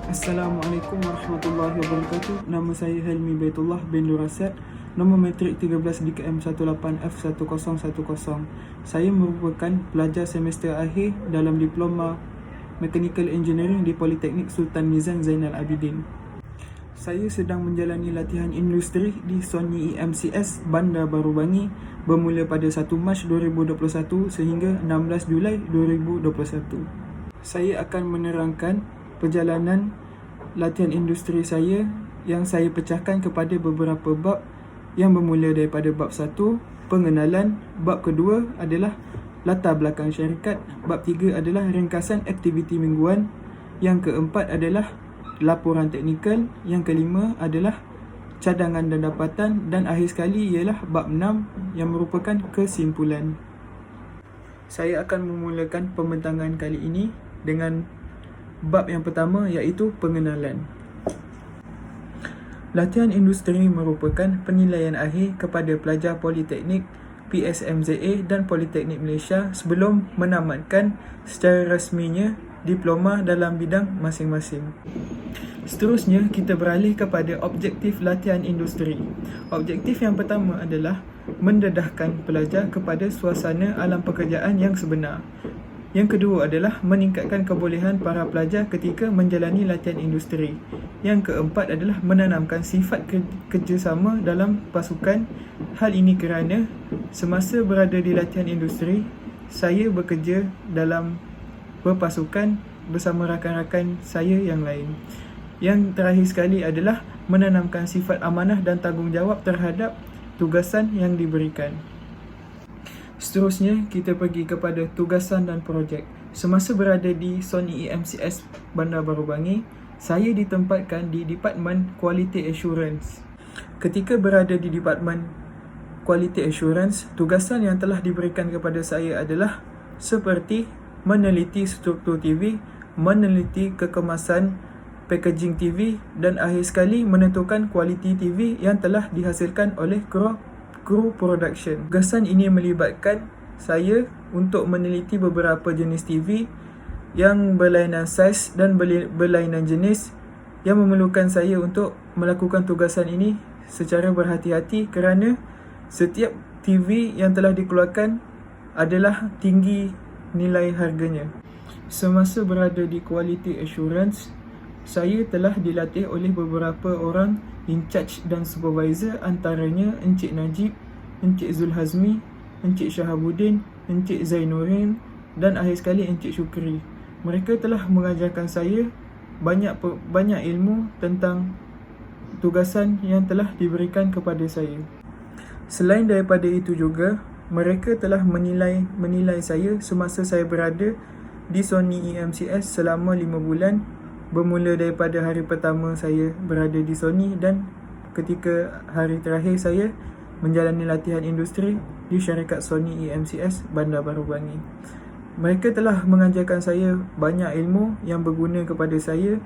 Assalamualaikum warahmatullahi wabarakatuh. Nama saya Helmi Baitullah bin Nurasat. Nombor matrik 13 DKM 18F1010. Saya merupakan pelajar semester akhir dalam Diploma Mechanical Engineering di Politeknik Sultan Nizam Zainal Abidin. Saya sedang menjalani latihan industri di Sony EMCS Bandar Baru Bangi bermula pada 1 Mac 2021 sehingga 16 Julai 2021. Saya akan menerangkan perjalanan latihan industri saya yang saya pecahkan kepada beberapa bab yang bermula daripada bab 1, pengenalan, bab kedua adalah latar belakang syarikat, bab 3 adalah ringkasan aktiviti mingguan, yang keempat adalah laporan teknikal, yang kelima adalah cadangan dan dapatan, dan akhir sekali ialah bab 6 yang merupakan kesimpulan. Saya akan memulakan pembentangan kali ini dengan bab yang pertama iaitu pengenalan. Latihan industri merupakan penilaian akhir kepada pelajar Politeknik, PSMZA dan Politeknik Malaysia sebelum menamatkan secara rasminya diploma dalam bidang masing-masing. Seterusnya, kita beralih kepada objektif latihan industri. Objektif yang pertama adalah mendedahkan pelajar kepada suasana alam pekerjaan yang sebenar. Yang kedua adalah meningkatkan kebolehan para pelajar ketika menjalani latihan industri. Yang keempat adalah menanamkan sifat kerjasama dalam pasukan. Hal ini kerana semasa berada di latihan industri, saya bekerja dalam berpasukan bersama rakan-rakan saya yang lain. Yang terakhir sekali adalah menanamkan sifat amanah dan tanggungjawab terhadap tugasan yang diberikan. Seterusnya, kita pergi kepada tugasan dan projek. Semasa berada di Sony EMCS Bandar Baru Bangi, saya ditempatkan di Department Quality Assurance. Ketika berada di Department Quality Assurance, tugasan yang telah diberikan kepada saya adalah seperti meneliti struktur TV, meneliti kekemasan packaging TV, dan akhir sekali menentukan kualiti TV yang telah dihasilkan oleh kru production. Tugasan ini melibatkan saya untuk meneliti beberapa jenis TV yang berlainan saiz dan berlainan jenis, yang memerlukan saya untuk melakukan tugasan ini secara berhati-hati kerana setiap TV yang telah dikeluarkan adalah tinggi nilai harganya. Semasa berada di Quality Assurance, saya telah dilatih oleh beberapa orang in charge dan supervisor, antaranya Encik Najib, Encik Zulhazmi, Encik Shahabuddin, Encik Zainuddin dan akhir sekali Encik Syukri. Mereka telah mengajarkan saya banyak ilmu tentang tugasan yang telah diberikan kepada saya. Selain daripada itu juga, mereka telah menilai saya semasa saya berada di Sony EMCS selama 5 bulan, bermula daripada hari pertama saya berada di Sony dan ketika hari terakhir saya menjalani latihan industri di syarikat Sony EMCS Bandar Baru Bangi. Mereka telah mengajarkan saya banyak ilmu yang berguna kepada saya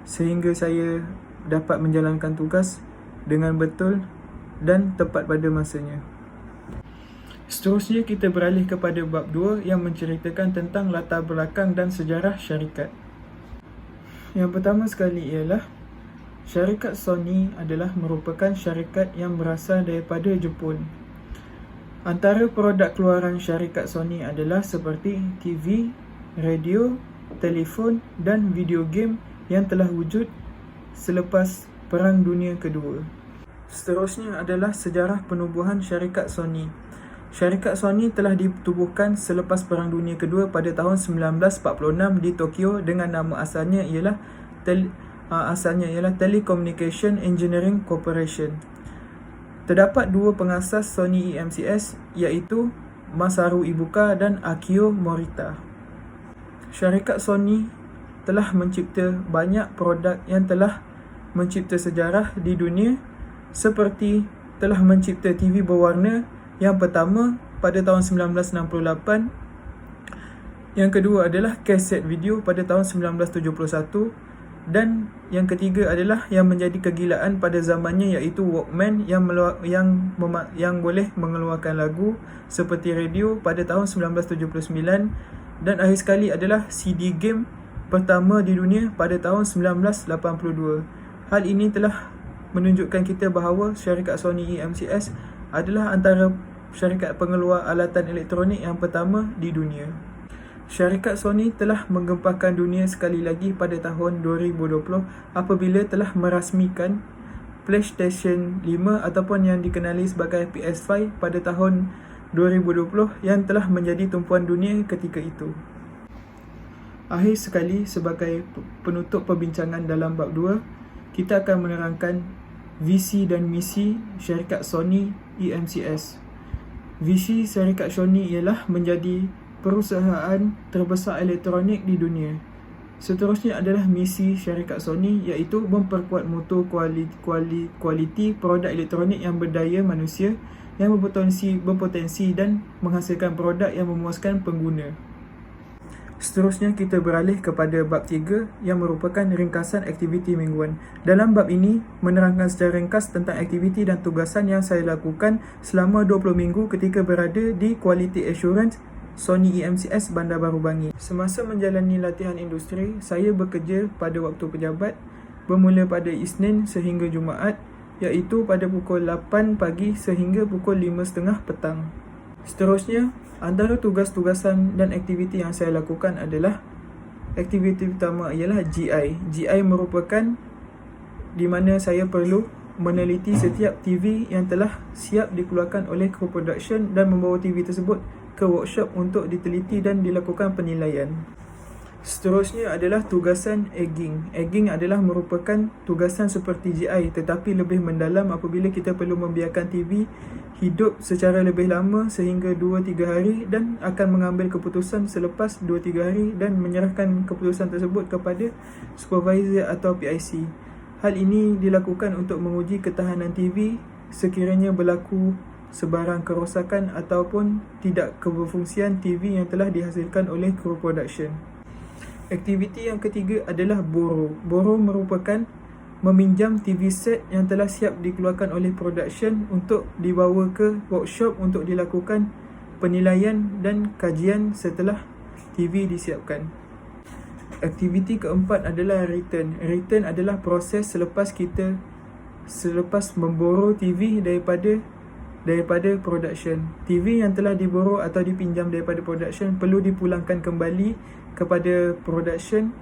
sehingga saya dapat menjalankan tugas dengan betul dan tepat pada masanya. Seterusnya, kita beralih kepada bab 2 yang menceritakan tentang latar belakang dan sejarah syarikat. Yang pertama sekali ialah syarikat Sony adalah merupakan syarikat yang berasal daripada Jepun. Antara produk keluaran syarikat Sony adalah seperti TV, radio, telefon dan video game yang telah wujud selepas Perang Dunia Kedua. Seterusnya adalah sejarah penubuhan syarikat Sony. Syarikat Sony telah ditubuhkan selepas Perang Dunia Kedua pada tahun 1946 di Tokyo dengan nama asalnya ialah Telecommunication Engineering Corporation. Terdapat dua pengasas Sony EMCS iaitu Masaru Ibuka dan Akio Morita. Syarikat Sony telah mencipta banyak produk yang telah mencipta sejarah di dunia, seperti telah mencipta TV berwarna yang pertama pada tahun 1968, yang kedua adalah kaset video pada tahun 1971, dan yang ketiga adalah yang menjadi kegilaan pada zamannya iaitu Walkman yang boleh mengeluarkan lagu seperti radio pada tahun 1979, dan akhir sekali adalah CD game pertama di dunia pada tahun 1982. Hal ini telah menunjukkan kita bahawa syarikat Sony EMCS adalah antara syarikat pengeluar alatan elektronik yang pertama di dunia. Syarikat Sony telah menggemparkan dunia sekali lagi pada tahun 2020 apabila telah merasmikan PlayStation 5 ataupun yang dikenali sebagai PS5 pada tahun 2020 yang telah menjadi tumpuan dunia ketika itu. Akhir sekali, sebagai penutup perbincangan dalam bab 2, kita akan menerangkan visi dan misi syarikat Sony EMCS. Visi syarikat Sony ialah menjadi perusahaan terbesar elektronik di dunia. Seterusnya adalah misi syarikat Sony, iaitu memperkuat mutu kualiti produk elektronik yang berdaya manusia, yang berpotensi dan menghasilkan produk yang memuaskan pengguna. Seterusnya kita beralih kepada bab 3 yang merupakan ringkasan aktiviti mingguan. Dalam bab ini menerangkan secara ringkas tentang aktiviti dan tugasan yang saya lakukan selama 20 minggu ketika berada di Quality Assurance Sony EMCS Bandar Baru Bangi. Semasa menjalani latihan industri, saya bekerja pada waktu pejabat bermula pada Isnin sehingga Jumaat, iaitu pada pukul 8 pagi sehingga pukul 5.30 petang. Seterusnya, antara tugas-tugasan dan aktiviti yang saya lakukan adalah aktiviti pertama ialah GI. GI merupakan di mana saya perlu meneliti setiap TV yang telah siap dikeluarkan oleh kru production dan membawa TV tersebut ke workshop untuk diteliti dan dilakukan penilaian. Seterusnya adalah tugasan egging. Egging adalah merupakan tugasan seperti GI tetapi lebih mendalam apabila kita perlu membiarkan TV hidup secara lebih lama sehingga 2-3 hari dan akan mengambil keputusan selepas 2-3 hari dan menyerahkan keputusan tersebut kepada supervisor atau PIC. Hal ini dilakukan untuk menguji ketahanan TV sekiranya berlaku sebarang kerosakan ataupun tidak keberfungsian TV yang telah dihasilkan oleh kru production. Aktiviti yang ketiga adalah borrow. Borrow merupakan meminjam TV set yang telah siap dikeluarkan oleh production untuk dibawa ke workshop untuk dilakukan penilaian dan kajian setelah TV disiapkan. Aktiviti keempat adalah return. Return adalah proses selepas memborrow TV daripada production. TV yang telah diborrow atau dipinjam daripada production perlu dipulangkan kembali kepada production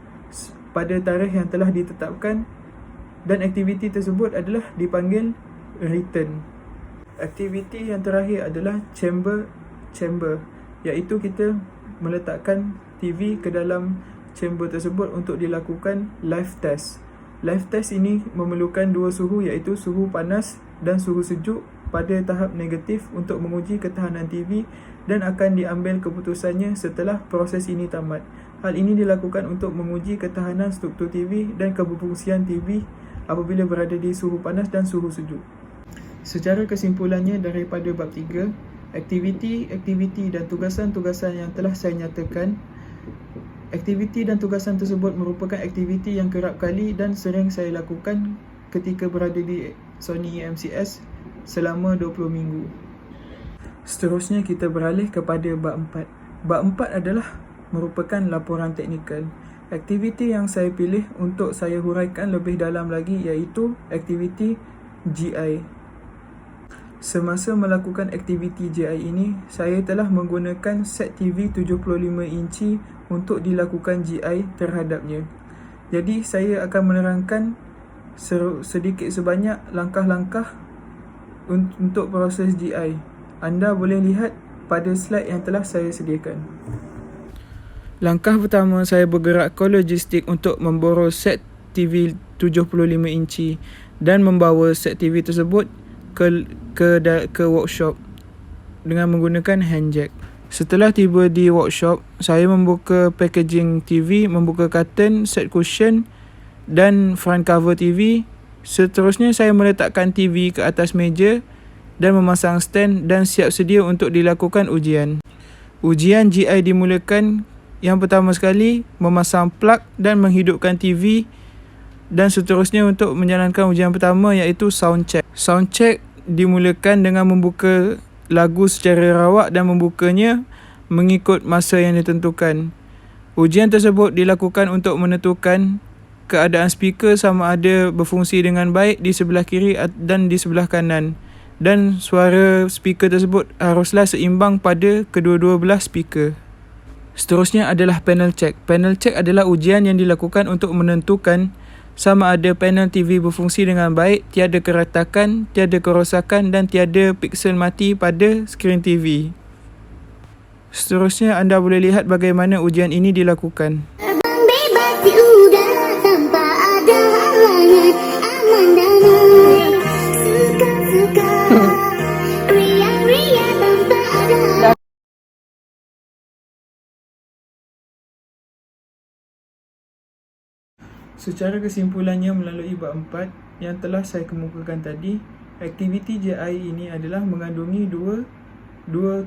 pada tarikh yang telah ditetapkan dan aktiviti tersebut adalah dipanggil return. Aktiviti yang terakhir adalah chamber, iaitu kita meletakkan TV ke dalam chamber tersebut untuk dilakukan live test. Live test ini memerlukan dua suhu, iaitu suhu panas dan suhu sejuk pada tahap negatif untuk menguji ketahanan TV dan akan diambil keputusannya setelah proses ini tamat. Hal ini dilakukan untuk menguji ketahanan struktur TV dan keberfungsian TV apabila berada di suhu panas dan suhu sejuk. Secara kesimpulannya daripada bab 3, aktiviti dan tugasan-tugasan yang telah saya nyatakan, aktiviti dan tugasan tersebut merupakan aktiviti yang kerap kali dan sering saya lakukan ketika berada di Sony EMCS selama 20 minggu. Seterusnya kita beralih kepada bab 4. Bab 4 adalah merupakan laporan teknikal. Aktiviti yang saya pilih untuk saya huraikan lebih dalam lagi iaitu aktiviti GI. Semasa melakukan aktiviti GI ini, saya telah menggunakan set TV 75 inci untuk dilakukan GI terhadapnya. Jadi saya akan menerangkan sedikit sebanyak langkah-langkah untuk proses GI. Anda boleh lihat pada slide yang telah saya sediakan. Langkah pertama, saya bergerak ke logistik untuk memborrow set TV 75 inci dan membawa set TV tersebut ke workshop dengan menggunakan hand jack. Setelah tiba di workshop, saya membuka packaging TV, membuka carton, set cushion dan front cover TV. Seterusnya saya meletakkan TV ke atas meja dan memasang stand dan siap sedia untuk dilakukan ujian. Ujian GI dimulakan. Yang pertama sekali, memasang plug dan menghidupkan TV, dan seterusnya untuk menjalankan ujian pertama iaitu sound check. Sound check dimulakan dengan membuka lagu secara rawak dan membukanya mengikut masa yang ditentukan. Ujian tersebut dilakukan untuk menentukan keadaan speaker sama ada berfungsi dengan baik di sebelah kiri dan di sebelah kanan, dan suara speaker tersebut haruslah seimbang pada kedua-dua belah speaker. Seterusnya adalah panel check. Panel check adalah ujian yang dilakukan untuk menentukan sama ada panel TV berfungsi dengan baik, tiada keretakan, tiada kerosakan dan tiada piksel mati pada skrin TV. Seterusnya anda boleh lihat bagaimana ujian ini dilakukan. Terbang bebas di udara tanpa ada halangan, aman damai, suka-suka, riang-riang tanpa ada. Secara kesimpulannya, melalui bab 4 yang telah saya kemukakan tadi, aktiviti JI ini adalah mengandungi dua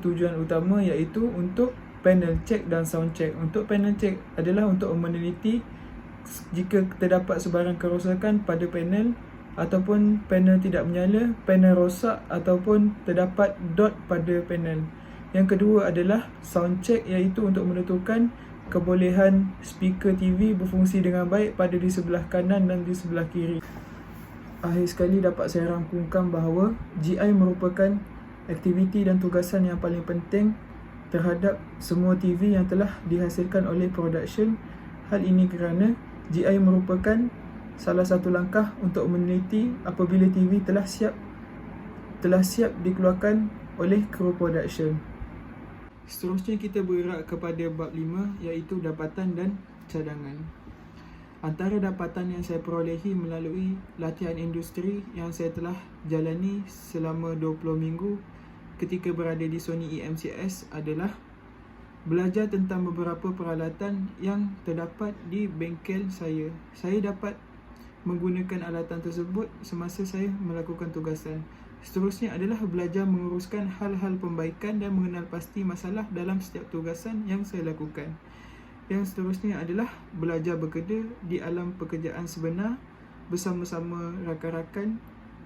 tujuan utama, iaitu untuk panel check dan sound check. Untuk panel check adalah untuk meneliti jika terdapat sebarang kerosakan pada panel ataupun panel tidak menyala, panel rosak ataupun terdapat dot pada panel. Yang kedua adalah sound check, iaitu untuk menentukan kebolehan speaker TV berfungsi dengan baik pada di sebelah kanan dan di sebelah kiri. Akhir sekali dapat saya rangkumkan bahawa GI merupakan aktiviti dan tugasan yang paling penting terhadap semua TV yang telah dihasilkan oleh production. Hal ini kerana GI merupakan salah satu langkah untuk meneliti apabila TV telah siap dikeluarkan oleh kru production. Seterusnya kita bergerak kepada bab 5, iaitu dapatan dan cadangan. Antara dapatan yang saya perolehi melalui latihan industri yang saya telah jalani selama 20 minggu ketika berada di Sony EMCS adalah belajar tentang beberapa peralatan yang terdapat di bengkel saya. Saya dapat menggunakan alatan tersebut semasa saya melakukan tugasan. Seterusnya adalah belajar menguruskan hal-hal pembaikan dan mengenal pasti masalah dalam setiap tugasan yang saya lakukan. Yang seterusnya adalah belajar bekerja di alam pekerjaan sebenar bersama-sama rakan-rakan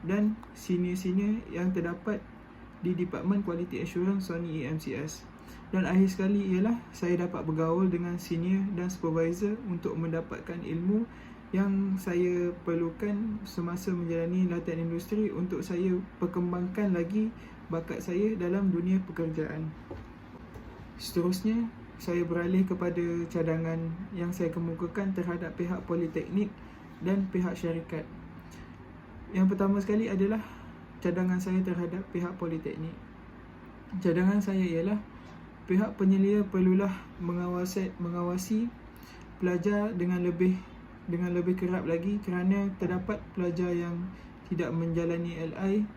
dan senior-senior yang terdapat di Department Quality Assurance Sony EMCS. Dan akhir sekali ialah saya dapat bergaul dengan senior dan supervisor untuk mendapatkan ilmu yang saya perlukan semasa menjalani latihan industri untuk saya perkembangkan lagi bakat saya dalam dunia pekerjaan. Seterusnya, saya beralih kepada cadangan yang saya kemukakan terhadap pihak politeknik dan pihak syarikat. Yang pertama sekali adalah cadangan saya terhadap pihak politeknik. Cadangan saya ialah pihak penyelia perlulah mengawasi pelajar dengan lebih kerap lagi kerana terdapat pelajar yang tidak menjalani LI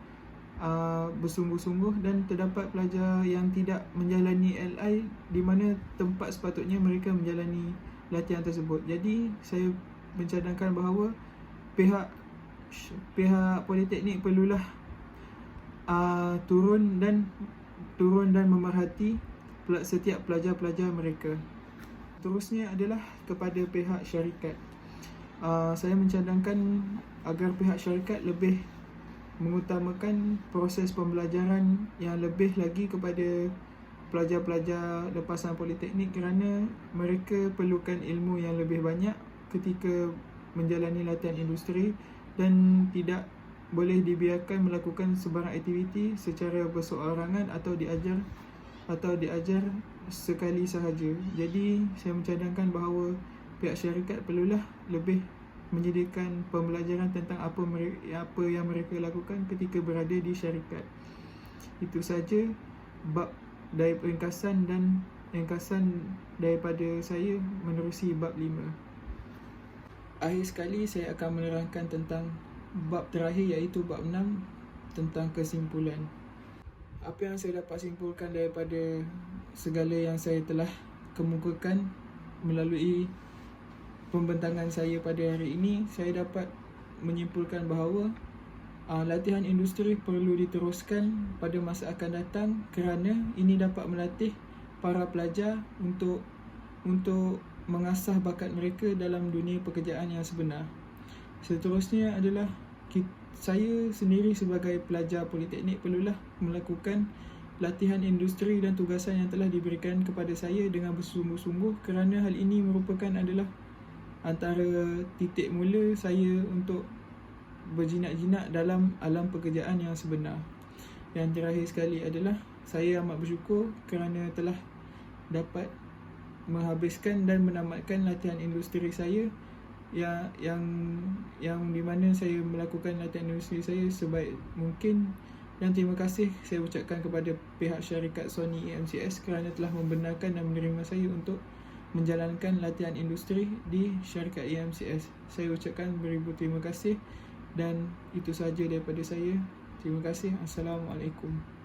bersungguh-sungguh dan terdapat pelajar yang tidak menjalani LI di mana tempat sepatutnya mereka menjalani latihan tersebut. Jadi saya mencadangkan bahawa pihak politeknik perlulah turun dan memerhati setiap pelajar-pelajar mereka. Terusnya adalah kepada pihak syarikat. Saya mencadangkan agar pihak syarikat lebih mengutamakan proses pembelajaran yang lebih lagi kepada pelajar-pelajar lepasan politeknik kerana mereka perlukan ilmu yang lebih banyak ketika menjalani latihan industri dan tidak boleh dibiarkan melakukan sebarang aktiviti secara berseorangan atau diajar sekali sahaja. Jadi saya mencadangkan bahawa pihak syarikat perlulah lebih menyediakan pembelajaran tentang apa yang mereka lakukan ketika berada di syarikat. Itu saja bab dari ringkasan daripada saya menerusi bab 5. Akhir sekali saya akan menerangkan tentang bab terakhir, iaitu bab 6 tentang kesimpulan. Apa yang saya dapat simpulkan daripada segala yang saya telah kemukakan melalui pembentangan saya pada hari ini, saya dapat menyimpulkan bahawa latihan industri perlu diteruskan pada masa akan datang kerana ini dapat melatih para pelajar untuk mengasah bakat mereka dalam dunia pekerjaan yang sebenar. Seterusnya adalah saya sendiri sebagai pelajar politeknik perlulah melakukan latihan industri dan tugasan yang telah diberikan kepada saya dengan bersungguh-sungguh, kerana hal ini merupakan adalah antara titik mula saya untuk berjinak-jinak dalam alam pekerjaan yang sebenar. Yang terakhir sekali adalah saya amat bersyukur kerana telah dapat menghabiskan dan menamatkan latihan industri saya yang di mana saya melakukan latihan industri saya sebaik mungkin. Dan terima kasih saya ucapkan kepada pihak syarikat Sony EMCS kerana telah membenarkan dan menerima saya untuk menjalankan latihan industri di syarikat EMCS. Saya ucapkan beribu terima kasih dan itu sahaja daripada saya. Terima kasih. Assalamualaikum.